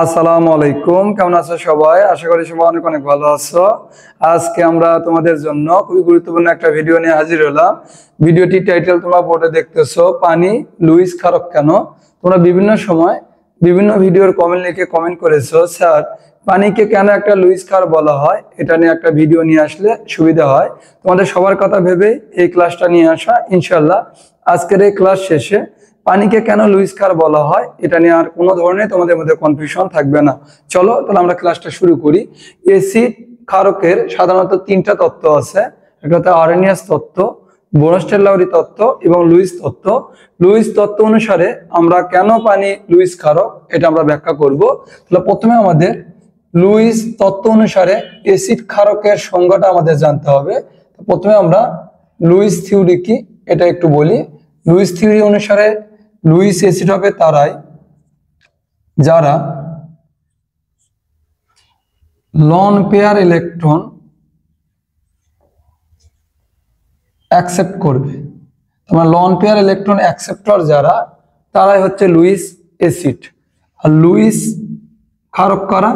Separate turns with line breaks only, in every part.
আসসালামু আলাইকুম, কেমন আছো সবাই? আশা করি সবাই অনেক অনেক ভালো আছো। আজকে আমরা তোমাদের জন্য খুবই গুরুত্বপূর্ণ একটা ভিডিও নিয়ে হাজির হলাম। ভিডিওটি টাইটেল তোমরা বোর্ডে দেখতেছো, পানি লুইস ক্ষারক কেন। তোমরা বিভিন্ন সময় বিভিন্ন ভিডিওর কমেন্ট লিখে কমেন্ট করেছো, স্যার পানিকে কেন একটা লুইস ক্ষার বলা হয়, এটা নিয়ে একটা ভিডিও নিয়ে আসলে সুবিধা হয়। তোমাদের সবার কথা ভেবে এই ক্লাসটা নিয়ে আসা। ইনশাল্লাহ আজকের এই ক্লাস শেষে পানিকে কেন লুইস ক্ষার বলা হয় এটা নিয়ে আর কোনো ধরনের তোমাদের মধ্যে কনফিউশন থাকবে না। চলো তাহলে আমরা ক্লাসটা শুরু করি। অ্যাসিড ক্ষারকের সাধারণত তিনটা তত্ত্ব আছে। একটা হচ্ছে আরহেনিয়াস তত্ত্ব, ব্রনস্টেড-লাউরি তত্ত্ব এবং লুইস তত্ত্ব। লুইস তত্ত্ব অনুসারে আমরা কেন পানি লুইস ক্ষারক এটা আমরা ব্যাখ্যা করব। তাহলে প্রথমে আমাদের লুইস তত্ত্ব অনুসারে অ্যাসিড ক্ষারকের সংজ্ঞাটা আমাদের জানতে হবে। প্রথমে আমরা লুইস থিওরি কি এটা একটু বলি। লুইস থিওরি অনুসারে লুইস অ্যাসিড হবে তারাই যারা লন পেয়ার ইলেকট্রন অ্যাকসেপ্ট করবে। তোমার লন পেয়ার ইলেকট্রন অ্যাকসেপ্টর যারা, তারাই হচ্ছে লুইস অ্যাসিড। আর লুইস ক্ষারক কারা?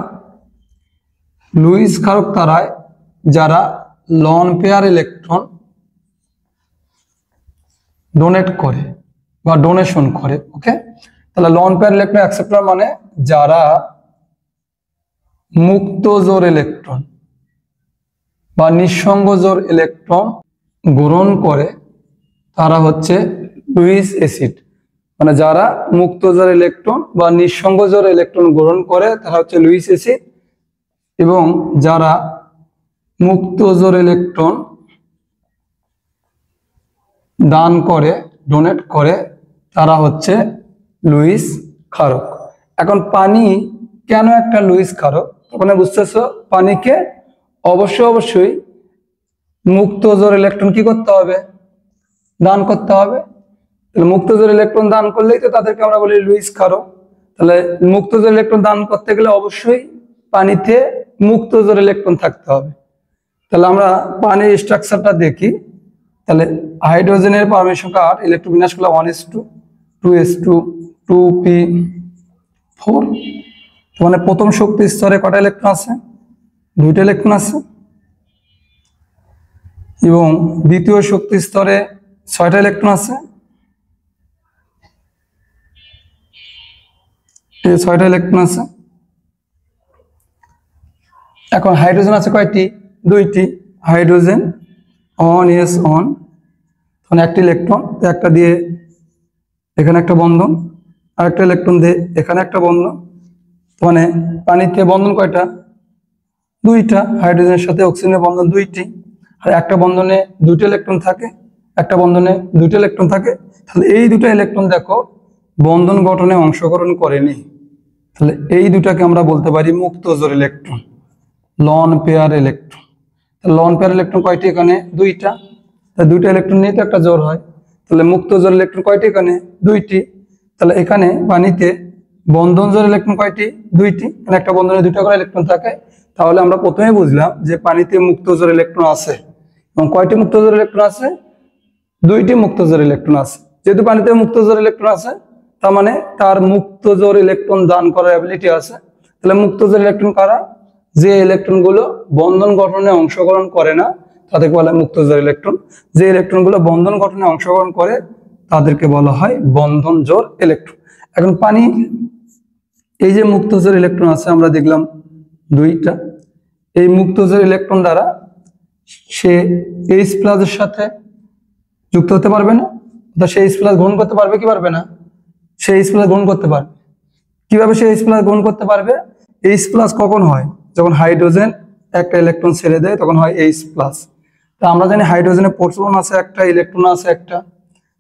লুইস ক্ষারক তারাই যারা লন পেয়ার ইলেকট্রন ডোনেট করে বা ডোনেশন করে। ওকে, তাহলে লন পেয়ার ইলেকট্রন অ্যাকসেপ্টর মানে যারা মুক্ত জোর ইলেকট্রন বা নিঃসঙ্গ জোর ইলেকট্রন গ্রহণ করে, তারা হচ্ছে লুইস অ্যাসিড। মানে যারা মুক্ত জোর ইলেকট্রন বা নিঃসঙ্গ জোর ইলেকট্রন গ্রহণ করে তারা হচ্ছে লুইস অ্যাসিড, এবং যারা মুক্ত জোর ইলেকট্রন দান করে, ডোনেট করে, তারা হচ্ছে লুইস ক্ষারক। এখন পানি কেন একটা লুইস ক্ষারক? ওখানে বুঝতেছো, পানিকে অবশ্যই মুক্ত জোর ইলেকট্রন কি করতে হবে? দান করতে হবে। তাহলে মুক্ত জোর ইলেকট্রন দান করলেই তো তাদেরকে আমরা বলি লুইস ক্ষারক। তাহলে মুক্ত জোর ইলেকট্রন দান করতে গেলে অবশ্যই পানিতে মুক্ত জোর ইলেকট্রন থাকতে হবে। তাহলে আমরা পানির স্ট্রাকচারটা দেখি। তাহলে হাইড্রোজেনের পারমাণবিক সংখ্যা 8, ইলেকট্রন বিন্যাসগুলো 1s2, 2s2, 2p4। মানে প্রথম শক্তি স্তরে কটা ইলেকট্রন আছে? 2টা ইলেকট্রন আছে। এবং দ্বিতীয় শক্তি স্তরে 6টা ইলেকট্রন আছে। 6টা ইলেকট্রন আছে। এখন হাইড্রোজেন আছে কয়টি? 2টি। হাইড্রোজেন অন এস অন, তখন একটি ইলেকট্রন, একটা দিয়ে এখানে একটা বন্ধন, আর একটা ইলেকট্রন দিয়ে এখানে একটা বন্ধন। মানে পানিতে বন্ধন কয়টা? 2টা। হাইড্রোজেনের সাথে অক্সিজেনের বন্ধন 2টি। আর একটা বন্ধনে 2টা ইলেকট্রন থাকে, একটা বন্ধনে 2টা ইলেকট্রন থাকে। তাহলে এই 2টা ইলেকট্রন দেখো বন্ধন গঠনে অংশগ্রহণ করেনি। তাহলে এই দুটাকে আমরা বলতে পারি মুক্ত জোর electron, loan pair electron. Loan pair electron কয়টি? এখানে 2টা। 2টা ইলেকট্রন নিয়ে তো একটা জোর হয়। তাহলে মুক্ত জোর ইলেকট্রন কয়টি? এখানে 2টি। তাহলে এখানে পানিতে বন্ধন জোর ইলেকট্রন কয়টি? 2টি। মানে একটা বন্ধনে 2টা করে ইলেকট্রন থাকে। তাহলে আমরা প্রথমে বুঝলাম যে পানিতে মুক্ত জোর ইলেকট্রন আছে। এবং কয়টি মুক্ত জোর ইলেকট্রন আছে? 2টি মুক্ত জোর ইলেকট্রন আছে। যেহেতু পানিতে মুক্ত জোর ইলেকট্রন আছে, তার মানে তার মুক্ত জোর ইলেকট্রন দান করার অ্যাবিলিটি আছে। তাহলে মুক্ত জোর ইলেকট্রন কারা? যে ইলেকট্রন গুলো বন্ধন গঠনে অংশগ্রহণ করে না তাদেরকে বলা হয় মুক্ত জোর ইলেকট্রন। যে ইলেকট্রন গুলো বন্ধন গঠনে অংশগ্রহণ করে তাদেরকে বলা হয় বন্ধন জোর ইলেকট্রন। এখন পানি এই যে মুক্ত জোর ইলেকট্রন আছে আমরা দেখলাম 2টা। এই মুক্ত জোর ইলেকট্রন দ্বারা সে H+ এর সাথে যুক্ত হতে পারবে না, সে H+ গ্রহণ করতে পারবে কি পারবে না? সে H+ গ্রহণ করতে পারবে। কিভাবে সে H+ গ্রহণ করতে পারবে? H+ কখন হয়? যখন হাইড্রোজেন একটা ইলেকট্রন ছেড়ে দেয় তখন হয় H+। তা আমরা জানি হাইড্রোজেনে প্রোটন আছে একটা, ইলেকট্রন আছে একটা।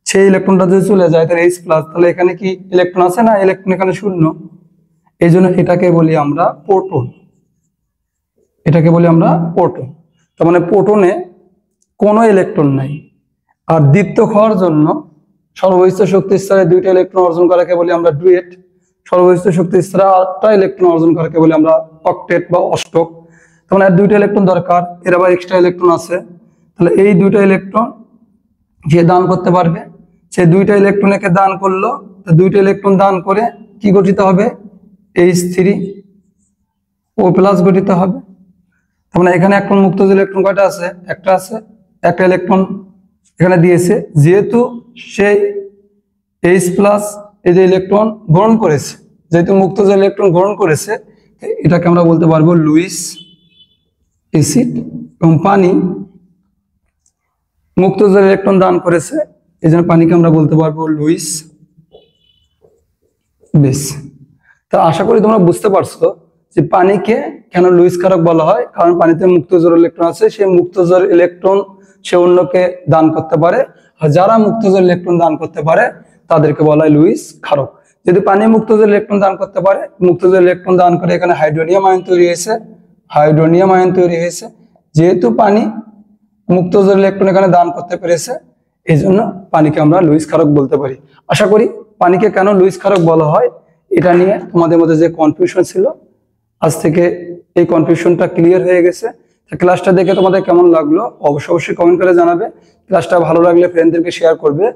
সেই ইলেকট্রনটা যদি চলে যায় তাহলে H+, তাহলে এখানে কি ইলেকট্রন আছে না? ইলেকট্রন এখানে শূন্য। এই জন্য এটাকে বলি আমরা প্রোটন। এটাকে বলি আমরা প্রোটন। তার মানে প্রোটনে কোনো ইলেকট্রন নাই। আর দ্বিতীয়ক হওয়ার জন্য সর্বোচ্চ শক্তি স্তরে 2টা ইলেকট্রন অর্জন করাকে বলি আমরা ডুয়েট। সর্বোচ্চ শক্তি স্তরে 8টা ইলেকট্রন অর্জন করাকে বলি আমরা অক্টেট বা অষ্টক। তাহলে আর 2টা ইলেকট্রন দরকার, এর আবার এক্সট্রা ইলেকট্রন আছে। তাহলে এই 2টা ইলেকট্রন যে দান করতে পারবে, সে 2টা ইলেকট্রন একে দান করলো। 2টা ইলেকট্রন দান করে কি গঠিত হবে? H3O+ গঠিত হবে। তার মানে এখানে এখন মুক্তজ ইলেকট্রন কয়টা আছে? একটা আছে, একটা ইলেকট্রন এখানে দিয়েছে। যেহেতু সেই H+ এই যে ইলেকট্রন গ্রহণ করেছে, যেহেতু মুক্তজ ইলেকট্রন গ্রহণ করেছে, এটাকে আমরা বলতে পারবো লুইস অ্যাসিড। এবং পানি মুক্তজ ইলেকট্রন দান করেছে, এই জন্য পানিকে আমরা বলতে পারবো লুইস বেস। তা আশা করি তোমরা বুঝতে পারছো যে পানিকে কেন লুইস ক্ষারক বলা হয়। কারণ পানিতে মুক্তজোর ইলেকট্রন আছে, সেই মুক্তজোর ইলেকট্রন সে অন্যকে দান করতে পারে, আর যারা মুক্তজোর ইলেকট্রন দান করতে পারে তাদেরকে বলা হয় লুইস ক্ষারক। যদি পানি মুক্তজোর ইলেকট্রন দান করতে পারে, মুক্তজোর ইলেকট্রন দান করে এখানে হাইড্রোনিয়াম আয়ন তৈরি হয়েছে। যেহেতু পানি মুক্তজোর ইলেকট্রন এখানে দান করতে পেরেছে, এই জন্য পানিকে আমরা লুইস ক্ষারক বলতে পারি। আশা করি পানিকে কেন লুইস ক্ষারক বলা হয় এটা নিয়ে তোমাদের মধ্যে যে কনফিউশন ছিল, আজ থেকে এই কনফিউশনটা ক্লিয়ার হয়ে গেছে। ক্লাসটা দেখে তোমাদের কেমন লাগলো অবশ্যই কমেন্ট করে জানাবে। ক্লাসটা ভালো লাগলে ফ্রেন্ডদেরকে শেয়ার করবে।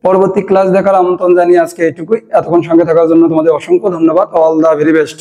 পরবর্তী ক্লাস দেখার আমন্ত্রণ জানিয়ে আজকে এইটুকুই। এতক্ষণ সঙ্গে থাকার জন্য তোমাদের অসংখ্য ধন্যবাদ। All the very best.